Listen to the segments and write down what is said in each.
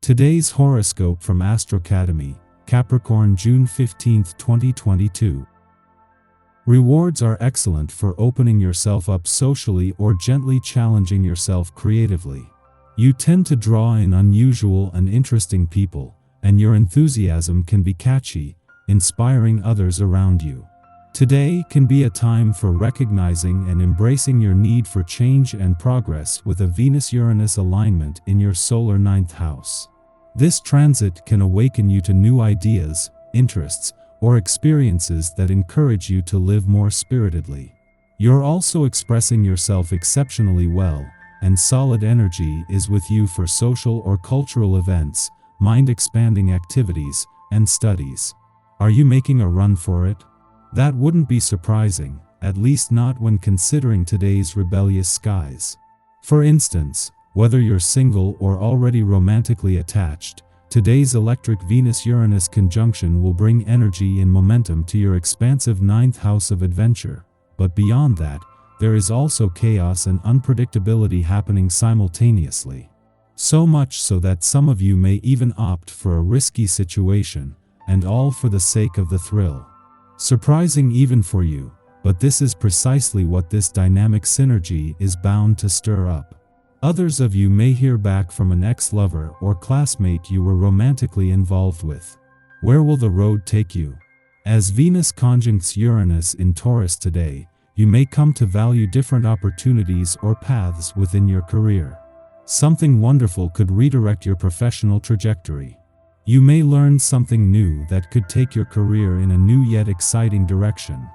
Today's horoscope from Astrocademy, Capricorn June 15, 2022. Rewards are excellent for opening yourself up socially or gently challenging yourself creatively. You tend to draw in unusual and interesting people, and your enthusiasm can be catchy, inspiring others around you. Today can be a time for recognizing and embracing your need for change and progress with a Venus-Uranus alignment in your solar 9th house. This transit can awaken you to new ideas, interests, or experiences that encourage you to live more spiritedly. You're also expressing yourself exceptionally well, and solid energy is with you for social or cultural events, mind-expanding activities, and studies. Are you making a run for it? That wouldn't be surprising, at least not when considering today's rebellious skies. For instance, whether you're single or already romantically attached, today's electric Venus-Uranus conjunction will bring energy and momentum to your expansive 9th house of adventure. But beyond that, there is also chaos and unpredictability happening simultaneously. So much so that some of you may even opt for a risky situation, and all for the sake of the thrill. Surprising even for you, but this is precisely what this dynamic synergy is bound to stir up. Others of you may hear back from an ex-lover or classmate you were romantically involved with. Where will the road take you? As Venus conjuncts Uranus in Taurus today, you may come to value different opportunities or paths within your career. Something wonderful could redirect your professional trajectory. You may learn something new that could take your career in a new yet exciting direction.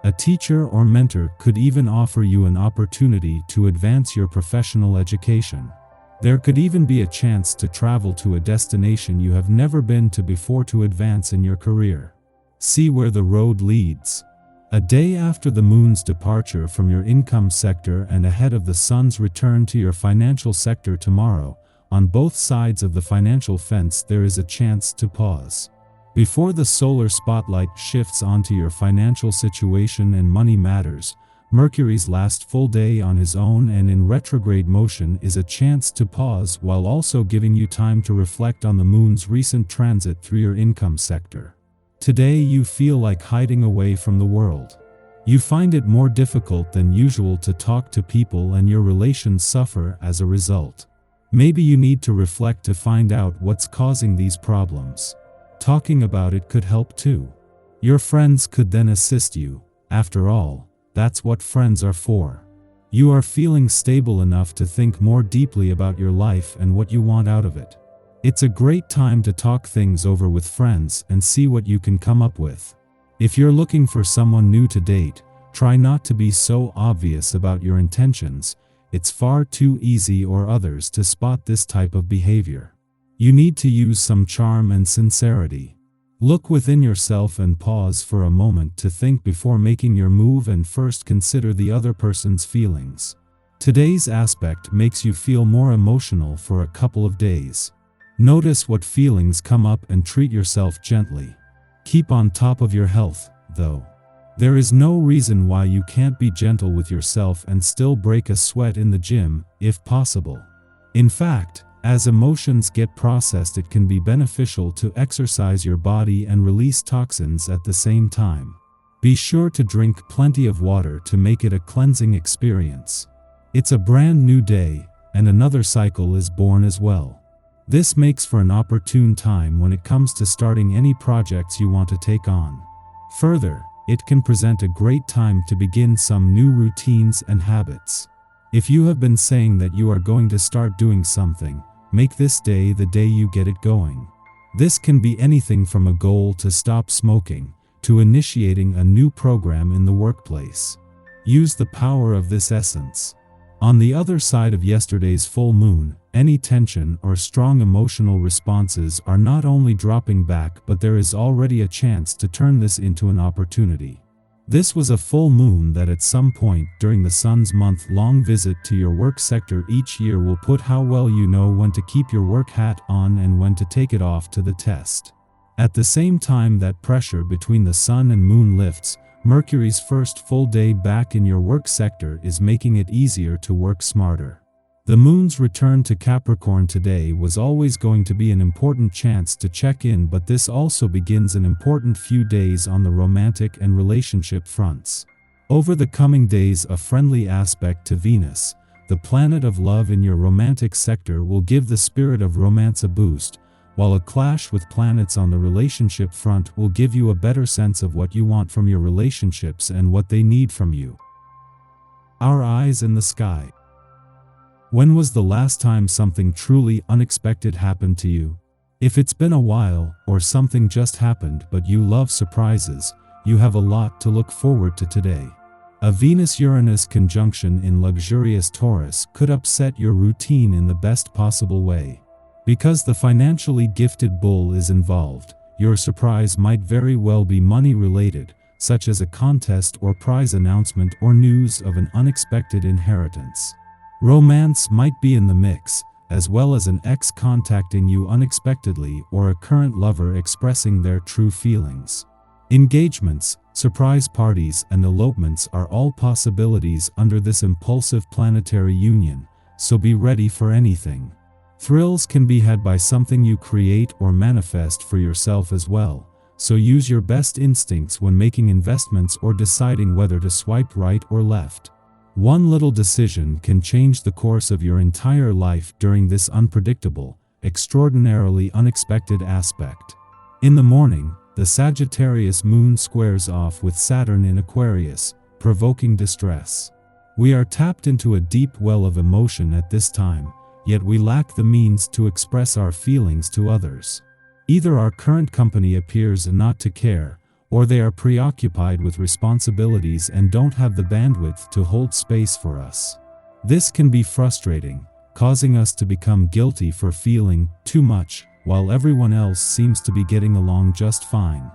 A teacher or mentor could even offer you an opportunity to advance your professional education. There could even be a chance to travel to a destination you have never been to before to advance in your career. See where the road leads. A day after the moon's departure from your income sector and ahead of the sun's return to your financial sector tomorrow, on both sides of the financial fence there is a chance to pause. Before the solar spotlight shifts onto your financial situation and money matters, Mercury's last full day on his own and in retrograde motion is a chance to pause while also giving you time to reflect on the moon's recent transit through your income sector. Today you feel like hiding away from the world. You find it more difficult than usual to talk to people and your relations suffer as a result. Maybe you need to reflect to find out what's causing these problems. Talking about it could help too. Your friends could then assist you. After all, that's what friends are for. You are feeling stable enough to think more deeply about your life and what you want out of it. It's a great time to talk things over with friends and see what you can come up with. If you're looking for someone new to date, try not to be so obvious about your intentions. It's far too easy or others to spot this type of behavior. You need to use some charm and sincerity. Look within yourself and pause for a moment to think before making your move and first consider the other person's feelings. Today's aspect makes you feel more emotional for a couple of days. Notice what feelings come up and treat yourself gently. Keep on top of your health, though. There is no reason why you can't be gentle with yourself and still break a sweat in the gym, if possible. In fact, as emotions get processed, it can be beneficial to exercise your body and release toxins at the same time. Be sure to drink plenty of water to make it a cleansing experience. It's a brand new day, and another cycle is born as well. This makes for an opportune time when it comes to starting any projects you want to take on. Further, it can present a great time to begin some new routines and habits. If you have been saying that you are going to start doing something, make this day the day you get it going. This can be anything from a goal to stop smoking, to initiating a new program in the workplace. Use the power of this essence. On the other side of yesterday's full moon, any tension or strong emotional responses are not only dropping back, but there is already a chance to turn this into an opportunity. This was a full moon that at some point during the sun's month-long visit to your work sector each year will put how well you know when to keep your work hat on and when to take it off to the test. At the same time that pressure between the sun and moon lifts, Mercury's first full day back in your work sector is making it easier to work smarter. The moon's return to Capricorn today was always going to be an important chance to check in, but this also begins an important few days on the romantic and relationship fronts. Over the coming days, a friendly aspect to Venus, the planet of love in your romantic sector, will give the spirit of romance a boost, while a clash with planets on the relationship front will give you a better sense of what you want from your relationships and what they need from you. Our eyes in the sky. When was the last time something truly unexpected happened to you? If it's been a while, or something just happened but you love surprises, you have a lot to look forward to today. A Venus-Uranus conjunction in luxurious Taurus could upset your routine in the best possible way. Because the financially gifted bull is involved, your surprise might very well be money-related, such as a contest or prize announcement or news of an unexpected inheritance. Romance might be in the mix, as well as an ex contacting you unexpectedly or a current lover expressing their true feelings. Engagements, surprise parties, and elopements are all possibilities under this impulsive planetary union, so be ready for anything. Thrills can be had by something you create or manifest for yourself as well, so use your best instincts when making investments or deciding whether to swipe right or left. One little decision can change the course of your entire life during this unpredictable, extraordinarily unexpected aspect. In the morning, the Sagittarius moon squares off with Saturn in Aquarius, provoking distress. We are tapped into a deep well of emotion at this time, yet we lack the means to express our feelings to others. Either our current company appears not to care, or they are preoccupied with responsibilities and don't have the bandwidth to hold space for us. This can be frustrating, causing us to become guilty for feeling too much, while everyone else seems to be getting along just fine.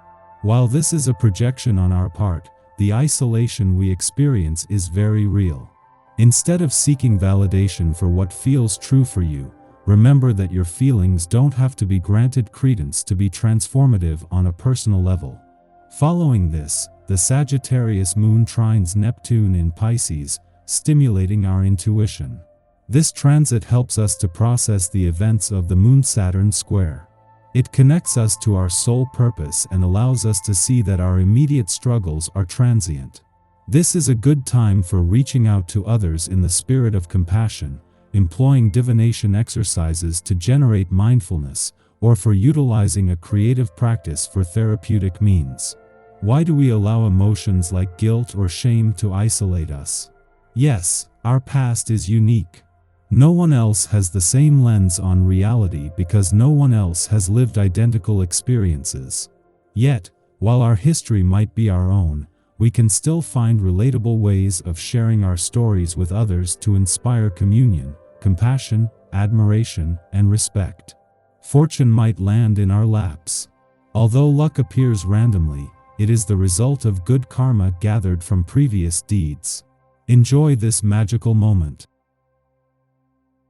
While this is a projection on our part, the isolation we experience is very real. Instead of seeking validation for what feels true for you, remember that your feelings don't have to be granted credence to be transformative on a personal level. Following this, the Sagittarius moon trines Neptune in Pisces, stimulating our intuition. This transit helps us to process the events of the Moon-Saturn square. It connects us to our sole purpose and allows us to see that our immediate struggles are transient. This is a good time for reaching out to others in the spirit of compassion, employing divination exercises to generate mindfulness, or for utilizing a creative practice for therapeutic means. Why do we allow emotions like guilt or shame to isolate us? Yes, our past is unique. No one else has the same lens on reality because no one else has lived identical experiences. Yet, while our history might be our own, we can still find relatable ways of sharing our stories with others to inspire communion, compassion, admiration, and respect. Fortune might land in our laps. Although luck appears randomly, it is the result of good karma gathered from previous deeds. Enjoy this magical moment.